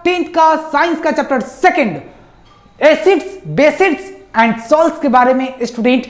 10th का science का chapter second acids, bases and salts के बारे में स्टूडेंट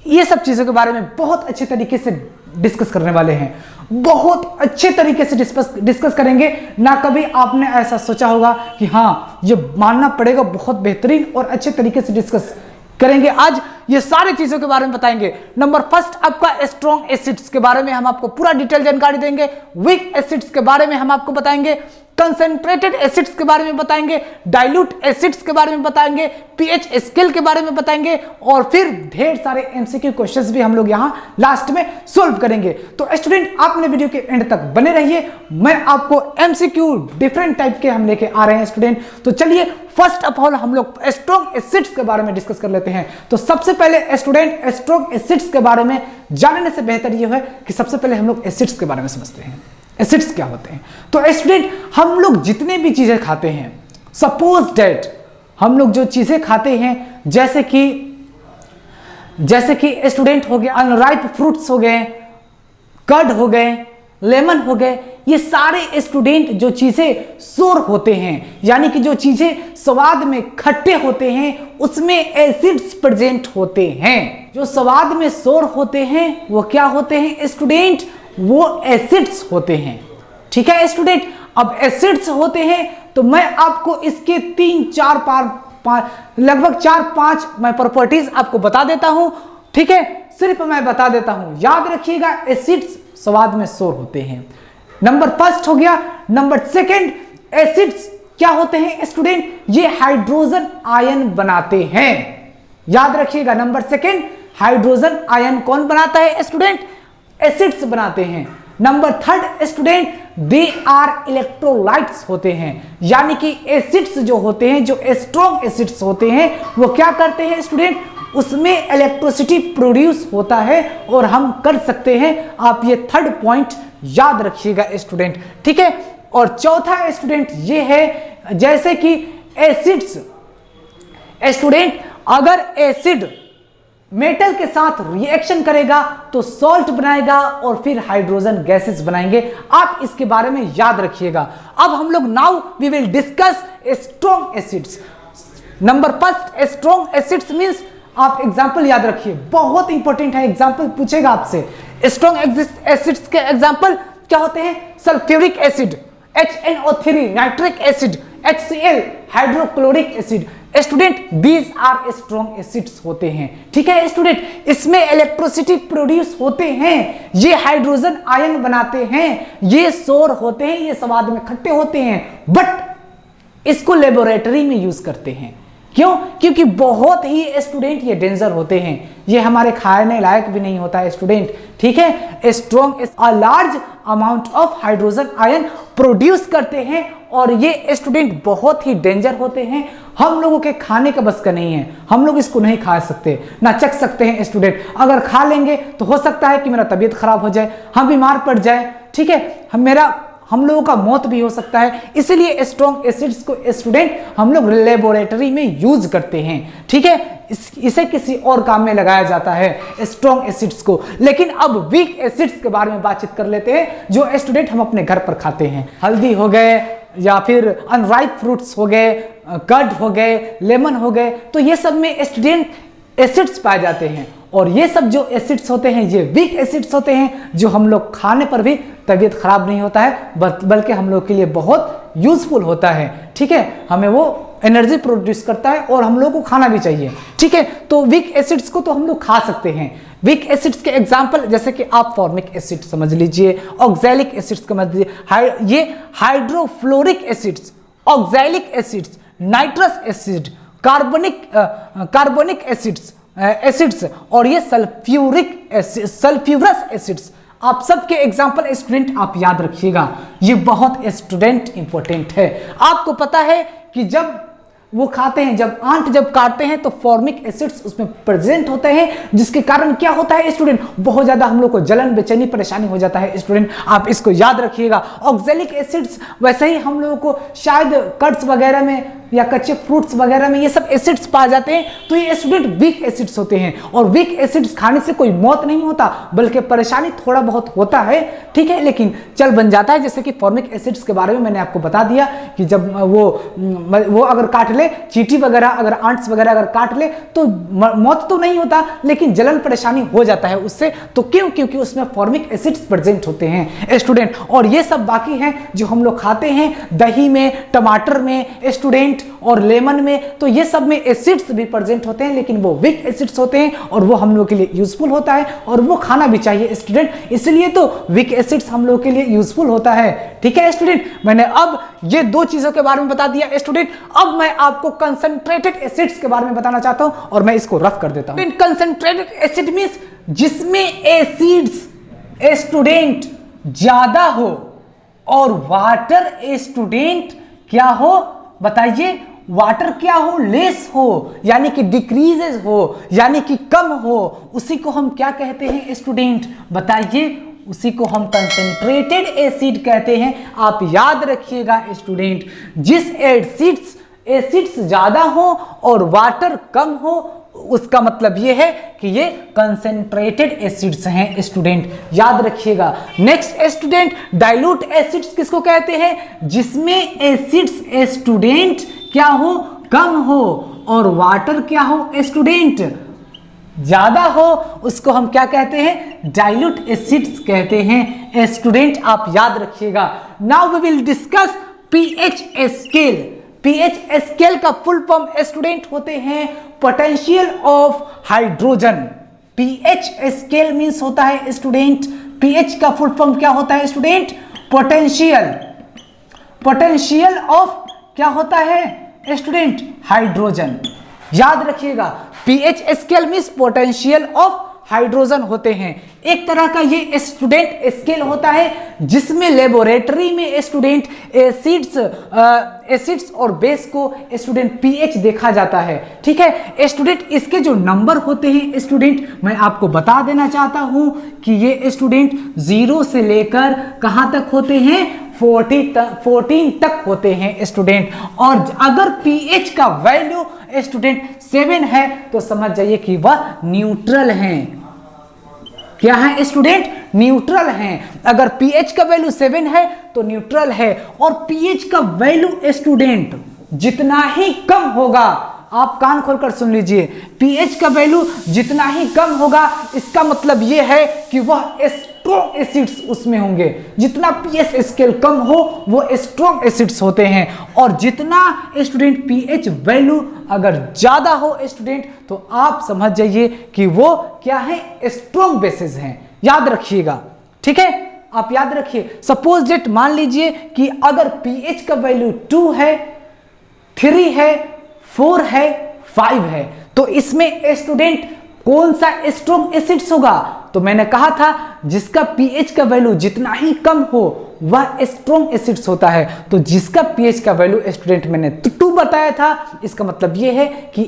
ये सब चीजों के बारे में बहुत अच्छे तरीके से डिस्कस करने वाले हैं। बहुत अच्छे तरीके से डिस्कस करेंगे। ना कभी आपने ऐसा सोचा होगा कि हाँ ये मानना पड़ेगा, बहुत बेहतरीन और अच्छे तरीके से डिस्कस करेंगे। आज ये सारी चीजों के बारे में बताएंगे। नंबर फर्स्ट आपका स्ट्रॉन्ग एसिड्स के बारे में हम आपको पूरा डिटेल जानकारी देंगे। वीक एसिड्स के बारे में हम आपको बताएंगे। कंसेंट्रेटेड एसिड्स के बारे में बताएंगे। डाइल्यूट एसिड्स के बारे में बताएंगे। पीएच स्केल के बारे में बताएंगे और फिर ढेर सारे एमसीक्यू क्वेश्चंस भी हम लोग यहाँ लास्ट में सोल्व करेंगे। तो स्टूडेंट आपने वीडियो के एंड तक बने रहिए। मैं आपको एमसीक्यू डिफरेंट टाइप के हम लेके आ रहे हैं स्टूडेंट। तो चलिए फर्स्ट ऑफ ऑल हम लोग स्ट्रॉन्ग एसिड्स के बारे में डिस्कस कर लेते हैं। तो सबसे पहले स्टूडेंट स्ट्रॉन्ग एसिड्स के बारे में जानने से बेहतर यह है कि सबसे पहले हम लोग एसिड्स के बारे में समझते हैं। एसिड्स क्या होते हैं? तो स्टूडेंट हम लोग जितने भी चीजें खाते हैं, सपोज दैट हम लोग जो चीजें खाते हैं जैसे कि स्टूडेंट हो गया अनराइप फ्रूट्स हो गए, कर्ड हो गए, लेमन हो गए, ये सारे स्टूडेंट जो चीजें सोर होते हैं यानी कि जो चीजें स्वाद में खट्टे होते हैं उसमें एसिड्स प्रेजेंट होते हैं। जो स्वाद में सोर होते हैं वो क्या होते हैं स्टूडेंट? वो एसिड्स होते हैं। ठीक है स्टूडेंट। अब एसिड्स होते हैं तो मैं आपको इसके 3-4 लगभग 4-5 मैं प्रॉपर्टीज आपको बता देता हूं। ठीक है, सिर्फ मैं बता देता हूं, याद रखिएगा। एसिड्स स्वाद में सोर होते हैं। नंबर फर्स्ट हो गया। नंबर सेकंड, एसिड्स क्या होते हैं स्टूडेंट? ये हाइड्रोजन आयन बनाते हैं। याद रखिएगा। नंबर सेकंड, हाइड्रोजन आयन कौन बनाता है स्टूडेंट? एसिड्स बनाते हैं। Number third student, they are electrolytes होते हैं यानी कि एसिड्स जो होते हैं, जो स्ट्रॉन्ग एसिड्स होते हैं वो क्या करते हैं स्टूडेंट? उसमें इलेक्ट्रिसिटी प्रोड्यूस होता है और हम कर सकते हैं। आप ये थर्ड पॉइंट याद रखिएगा स्टूडेंट। ठीक है। और चौथा स्टूडेंट ये है जैसे कि एसिड्स स्टूडेंट अगर एसिड मेटल के साथ रिएक्शन करेगा तो सॉल्ट बनाएगा और फिर हाइड्रोजन गैसेस बनाएंगे। आप इसके बारे में याद रखिएगा। अब हम लोग now we will discuss strong acids. Number first strong acids means आप एग्जांपल याद रखिए, बहुत इंपॉर्टेंट है। एग्जांपल पूछेगा आपसे। स्ट्रॉन्ग एसिड्स के एग्जांपल क्या होते हैं? Sulphuric acid, HNO3, nitric acid, HCl, hydrochloric acid. Student these are strong acids होते हैं। ठीक है स्टूडेंट। इसमें इलेक्ट्रिसिटी प्रोड्यूस होते हैं, ये हाइड्रोजन आयन बनाते हैं, ये सोर होते हैं, ये स्वाद में खट्टे होते हैं, बट इसको लेबोरेटरी में यूज करते हैं। क्यों? क्योंकि बहुत ही स्टूडेंट ये डेंजर होते हैं, ये हमारे खाने लायक भी नहीं होता है स्टूडेंट। ठीक है। Strong a large amount of hydrogen ion produce करते हैं और ये स्टूडेंट बहुत ही डेंजर होते हैं। हम लोगों के खाने का बस का नहीं है, हम लोग इसको नहीं खा सकते ना चख सकते हैं स्टूडेंट। अगर खा लेंगे तो हो सकता है कि मेरा तबीयत खराब हो जाए, हम बीमार पड़ जाए। ठीक है, हम लोगों का मौत भी हो सकता है। इसलिए स्ट्रॉन्ग एसिड्स को स्टूडेंट हम लोग लेबोरेटरी में यूज करते हैं। ठीक है, इसे किसी और काम में लगाया जाता है स्ट्रॉन्ग एसिड्स को। लेकिन अब वीक एसिड्स के बारे में बातचीत कर लेते हैं जो स्टूडेंट हम अपने घर पर खाते हैं। हल्दी हो गए या फिर अनराइप फ्रूट्स हो गए, कर्ड हो गए, लेमन हो गए, तो ये सब में स्टूडेंट एसिड्स पाए जाते हैं। और ये सब जो एसिड्स होते हैं ये वीक एसिड्स होते हैं जो हम लोग खाने पर भी तबीयत खराब नहीं होता है, बल्कि हम लोग के लिए बहुत यूजफुल होता है। ठीक है, हमें वो एनर्जी प्रोड्यूस करता है और हम लोग को खाना भी चाहिए। ठीक है, तो वीक एसिड्स को तो हम लोग खा सकते हैं। वीक एसिड्स के एग्जांपल जैसे कि आप फॉर्मिक एसिड समझ लीजिए, ऑक्सैलिक एसिड्स समझ लीजिए, ये hydrofluoric acids, oxalic acids, nitrous acid, carbonic acids और ये सल्फ्यूरस एसिड्स। आप सबके एग्जांपल स्टूडेंट आप याद रखिएगा, ये बहुत स्टूडेंट इंपॉर्टेंट है। आपको पता है कि जब वो खाते हैं, जब काटते हैं तो फॉर्मिक एसिड्स उसमें प्रेजेंट होते हैं, जिसके कारण क्या होता है स्टूडेंट? बहुत ज्यादा हम लोग को जलन, बेचैनी, परेशानी हो जाता है स्टूडेंट। आप इसको याद रखिएगा। ऑक्सैलिक एसिड्स वैसे ही हम लोगों को शायद कट्स वगैरह में या कच्चे फ्रूट्स वगैरह में ये सब एसिड्स पाए जाते हैं, तो ये स्टूडेंट वीक एसिड्स होते हैं। और वीक एसिड्स खाने से कोई मौत नहीं होता, बल्कि परेशानी थोड़ा बहुत होता है, ठीक है, लेकिन चल बन जाता है। जैसे कि फॉर्मिक एसिड्स के बारे में मैंने आपको बता दिया कि जब वो अगर काट ले, चींटी वगैरह अगर आंट्स वगैरह अगर काट ले तो मौत तो नहीं होता, लेकिन जलन परेशानी हो जाता है उससे। तो क्यों? क्योंकि उसमें फॉर्मिक एसिड्स प्रेजेंट होते हैं स्टूडेंट। और ये सब बाकी हैं जो हम लोग खाते हैं दही में, टमाटर में स्टूडेंट, और लेमन में, तो ये सब में एसिड्स भी प्रेजेंट होते हैं, लेकिन वो वीक एसिड्स होते हैं और वो हम लोग के लिए यूजफुल होता है और वो खाना भी चाहिए स्टूडेंट, इसलिए तो वीक एसिड्स हम लोग के लिए यूजफुल होता है। ठीक है स्टूडेंट, मैंने अब ये दो चीजों के बारे में बता दिया स्टूडेंट। अब मैं आपको कंसंट्रेटेड एसिड्स के बारे में बताना चाहता हूं और मैं इसको रफ कर देता हूं। कंसंट्रेटेड एसिड मींस जिसमें एसिड्स स्टूडेंट ज्यादा हो और वाटर स्टूडेंट क्या हो, बताइए, वाटर क्या हो, लेस हो, यानी कि डिक्रीजेस हो, यानी कि कम हो, उसी को हम क्या कहते हैं स्टूडेंट, बताइए, उसी को हम कंसंट्रेटेड एसिड कहते हैं। आप याद रखिएगा स्टूडेंट, जिस एसिड्स ज्यादा हो और वाटर कम हो, उसका मतलब यह है कि ये कंसंट्रेटेड एसिड्स हैं स्टूडेंट, याद रखिएगा। नेक्स्ट स्टूडेंट, डाइल्यूट एसिड्स किसको कहते हैं, जिसमें एसिड्स स्टूडेंट क्या हो, कम हो, और वाटर क्या हो स्टूडेंट, ज्यादा हो, उसको हम क्या कहते हैं, डाइल्यूट एसिड्स कहते हैं स्टूडेंट, आप याद रखिएगा। Now we will discuss pH scale. PH scale का फुल फॉर्म स्टूडेंट होते हैं potential of hydrogen. PH scale means होता है स्टूडेंट, पीएच का फुल फॉर्म क्या होता है स्टूडेंट, पोटेंशियल ऑफ क्या होता है स्टूडेंट, हाइड्रोजन, याद रखिएगा। PH scale means potential of hydrogen होते हैं। एक तरह का ये स्टूडेंट स्केल होता है जिसमें लेबोरेटरी में स्टूडेंट एसिड्स और बेस को स्टूडेंट पीएच देखा जाता है। ठीक है स्टूडेंट, इसके जो नंबर होते हैं स्टूडेंट, मैं आपको बता देना चाहता हूं कि ये स्टूडेंट 0 से लेकर कहां तक होते हैं, 14 तक होते हैं स्टूडेंट। और अगर पीएच का वैल्यू स्टूडेंट 7 है तो समझ जाइए कि वह न्यूट्रल हैं। क्या है स्टूडेंट, न्यूट्रल हैं। अगर पीएच का वैल्यू 7 है तो न्यूट्रल है। और पीएच का वैल्यू स्टूडेंट जितना ही कम होगा, आप कान खोलकर सुन लीजिए, पीएच का वैल्यू जितना ही कम होगा, इसका मतलब यह है कि वह स्ट्रॉन्ग एसिड्स उसमें होंगे। जितना पीएच स्केल कम हो वो स्ट्रॉन्ग एसिड्स होते हैं, और जितना स्टूडेंट पीएच वैल्यू अगर ज्यादा हो स्टूडेंट, तो आप समझ जाइए कि वो क्या है, स्ट्रॉन्ग बेसिस हैं, याद रखिएगा। ठीक है, आप याद रखिए। सपोज डेट मान लीजिए कि अगर पीएच का वैल्यू 2 है, 3 है, 4 है, 5 है, तो इसमें स्टूडेंट कौन सा स्ट्रॉन्ग एसिड्स होगा, तो मैंने कहा था जिसका पीएच का वैल्यू जितना ही कम हो वह स्ट्रॉन्ग एसिड्स होता है। तो जिसका पीएच का वैल्यू स्टूडेंट मैंने 2 बताया था, इसका मतलब यह है कि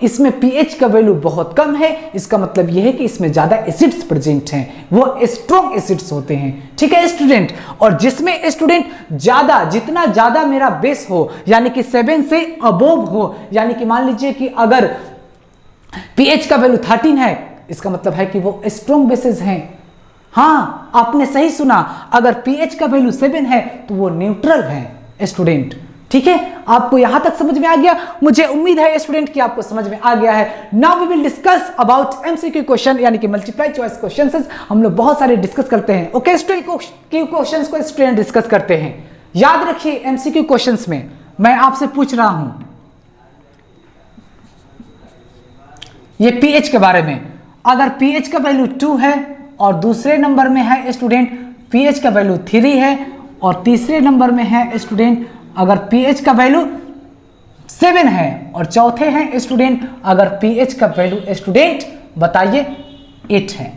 इसमें पीएच का वैल्यू बहुत कम है, इसका मतलब यह है कि इसमें ज्यादा एसिड्स प्रेजेंट हैं, वो स्ट्रॉन्ग एसिड्स होते हैं। ठीक है स्टूडेंट, और जिसमें स्टूडेंट ज्यादा, जितना ज्यादा मेरा बेस हो, यानी कि 7 से अबोव हो, यानी कि मान लीजिए कि अगर पीएच का वैल्यू 13 है, इसका मतलब है कि वो स्ट्रॉन्ग बेसिस हैं। हाँ, आपने सही सुना, अगर पीएच का वैल्यू 7 है तो वो न्यूट्रल है स्टूडेंट। ठीक है, आपको यहां तक समझ में आ गया? मुझे उम्मीद है स्टूडेंट कि आपको समझ में आ गया है। Now we will discuss about MCQ question, यानी कि मल्टीप्लाई चॉइस क्वेश्चंस। हम लोग बहुत सारे डिस्कस करते हैं। ओके स्टूडेंट, क्वेश्चंस को स्टूडेंट डिस्कस करते हैं। याद रखिए एमसीक्यू क्वेश्चंस में मैं आपसे पूछ रहा हूं ये पीएच के बारे में। अगर पीएच का वैल्यू 2 है और दूसरे नंबर में है स्टूडेंट पीएच का वैल्यू 3 है, और तीसरे नंबर में है स्टूडेंट अगर पीएच का वैल्यू 7 है, और चौथे हैं स्टूडेंट अगर पीएच का वैल्यू स्टूडेंट बताइए 8 है,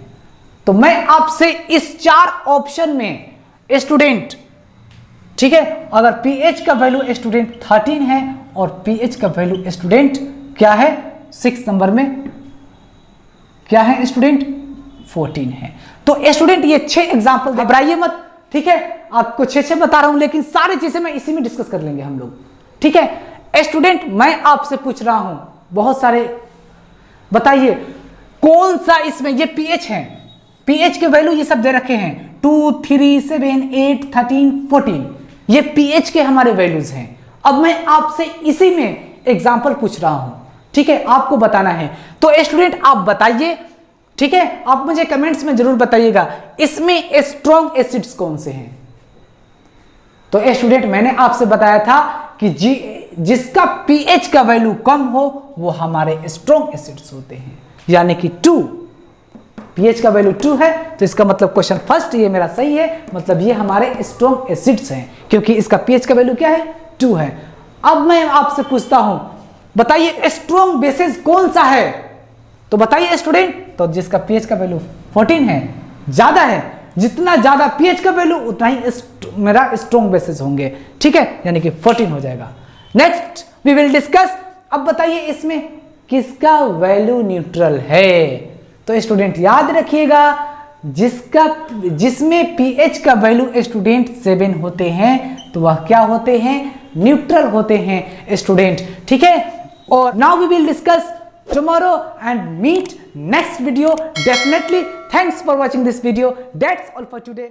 तो मैं आपसे इस 4 ऑप्शन में स्टूडेंट, ठीक है, अगर पीएच का वैल्यू स्टूडेंट 13 है और पीएच का वैल्यू स्टूडेंट क्या है 6 नंबर में क्या है स्टूडेंट 14 है। तो स्टूडेंट ये 6 एग्जांपल, घबराइए मत, ठीक है, आपको 6 बता रहा हूं, लेकिन सारी चीजें मैं इसी में डिस्कस कर लेंगे हम लोग। ठीक है स्टूडेंट मैं आपसे पूछ रहा हूं, बहुत सारे बताइए कौन सा इसमें, ये पीएच है, पीएच के वैल्यू ये सब दे रखे हैं 2, 3, 7, 8, 13, 14, ये पीएच के हमारे वैल्यूज हैं। अब मैं आपसे इसी में एग्जांपल पूछ रहा हूं, ठीक है, आपको बताना है। तो स्टूडेंट आप बताइए, ठीक है, आप मुझे कमेंट्स में जरूर बताइएगा इसमें स्ट्रॉन्ग एसिड्स कौन से हैं। तो स्टूडेंट मैंने आपसे बताया था कि जिसका पीएच का वैल्यू कम हो वो हमारे स्ट्रॉन्ग एसिड्स होते हैं, यानी कि 2, पीएच का वैल्यू 2 है तो इसका मतलब क्वेश्चन फर्स्ट ये मेरा सही है, मतलब ये हमारे स्ट्रॉन्ग एसिड्स हैं क्योंकि इसका पीएच का वैल्यू क्या है, 2 है। अब मैं आपसे पूछता हूं, बताइए स्ट्रॉन्ग बेसिस कौन सा है, तो बताइए स्टूडेंट। तो जिसका पीएच का वैल्यू 14 है, ज्यादा है, जितना ज्यादा पीएच का वैल्यू उतना ही मेरा स्ट्रॉन्ग बेसिस होंगे, ठीक है, यानी कि 14 हो जाएगा। नेक्स्ट वी विल डिस्कस, अब बताइए इसमें किसका वैल्यू न्यूट्रल है। तो स्टूडेंट याद रखिएगा जिसमें पीएच का वैल्यू स्टूडेंट 7 होते हैं तो वह क्या होते हैं, न्यूट्रल होते हैं स्टूडेंट, ठीक है। और now we will discuss tomorrow and meet next video definitely. Thanks for watching this video. That's all for today.